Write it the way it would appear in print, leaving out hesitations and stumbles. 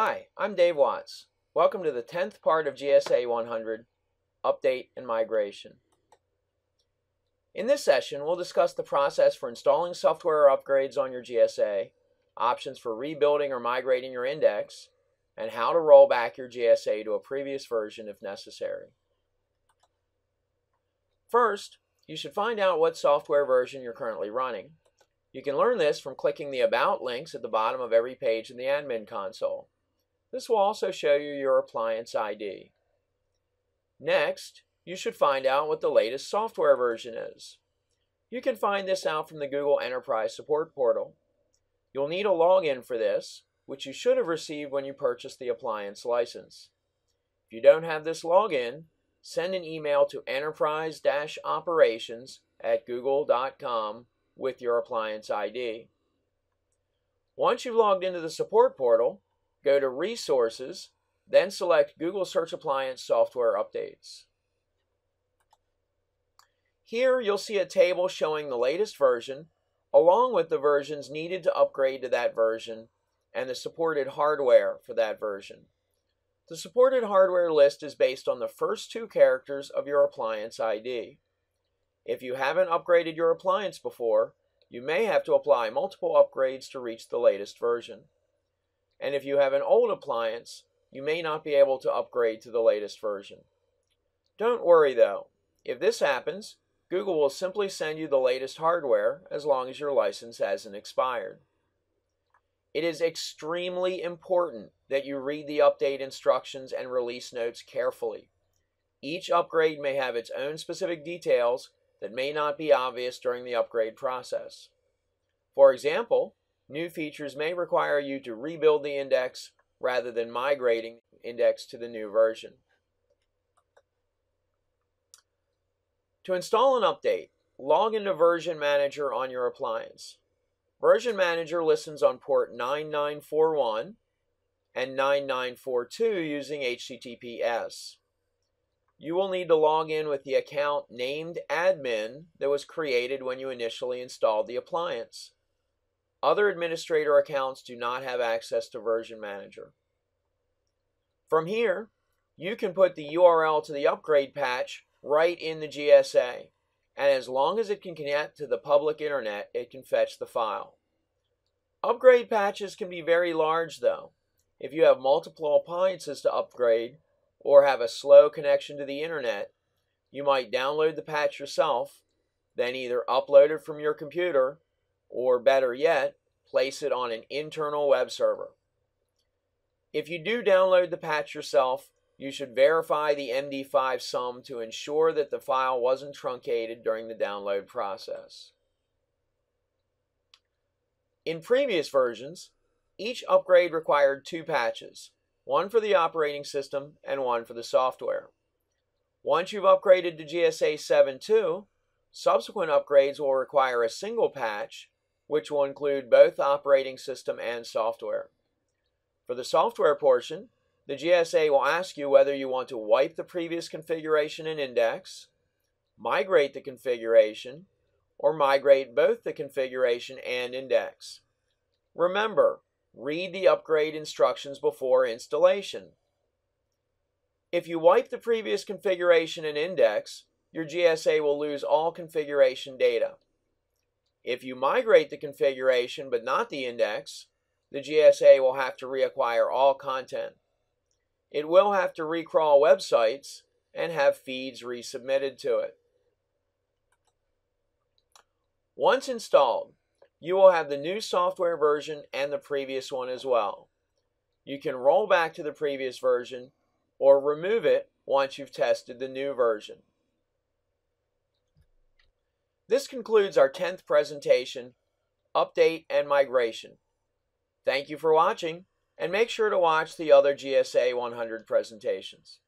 Hi, I'm Dave Watts. Welcome to the 10th part of GSA 100, Update and Migration. In this session, we'll discuss the process for installing software upgrades on your GSA, options for rebuilding or migrating your index, and how to roll back your GSA to a previous version if necessary. First, you should find out what software version you're currently running. You can learn this from clicking the About links at the bottom of every page in the admin console. This will also show you your appliance ID. Next, you should find out what the latest software version is. You can find this out from the Google Enterprise Support Portal. You'll need a login for this, which you should have received when you purchased the appliance license. If you don't have this login, send an email to enterprise-operations@google.com with your appliance ID. Once you've logged into the support portal, go to Resources, then select Google Search Appliance Software Updates. Here you'll see a table showing the latest version, along with the versions needed to upgrade to that version, and the supported hardware for that version. The supported hardware list is based on the first two characters of your appliance ID. If you haven't upgraded your appliance before, you may have to apply multiple upgrades to reach the latest version. And if you have an old appliance, you may not be able to upgrade to the latest version. Don't worry though. If this happens, Google will simply send you the latest hardware as long as your license hasn't expired. It is extremely important that you read the update instructions and release notes carefully. Each upgrade may have its own specific details that may not be obvious during the upgrade process. For example, new features may require you to rebuild the index rather than migrating the index to the new version. To install an update, log into Version Manager on your appliance. Version Manager listens on port 9941 and 9942 using HTTPS. You will need to log in with the account named admin that was created when you initially installed the appliance. Other administrator accounts do not have access to Version Manager. From here, you can put the URL to the upgrade patch right in the GSA, and as long as it can connect to the public internet, it can fetch the file. Upgrade patches can be very large though. If you have multiple appliances to upgrade or have a slow connection to the internet, you might download the patch yourself, then either upload it from your computer or better yet, place it on an internal web server. If you do download the patch yourself, you should verify the MD5 sum to ensure that the file wasn't truncated during the download process. In previous versions, each upgrade required two patches, one for the operating system and one for the software. Once you've upgraded to GSA 7.2, subsequent upgrades will require a single patch, which will include both operating system and software. For the software portion, the GSA will ask you whether you want to wipe the previous configuration and index, migrate the configuration, or migrate both the configuration and index. Remember, read the upgrade instructions before installation. If you wipe the previous configuration and index, your GSA will lose all configuration data. If you migrate the configuration but not the index, the GSA will have to reacquire all content. It will have to recrawl websites and have feeds resubmitted to it. Once installed, you will have the new software version and the previous one as well. You can roll back to the previous version or remove it once you've tested the new version. This concludes our 10th presentation, Update and Migration. Thank you for watching, and make sure to watch the other GSA 100 presentations.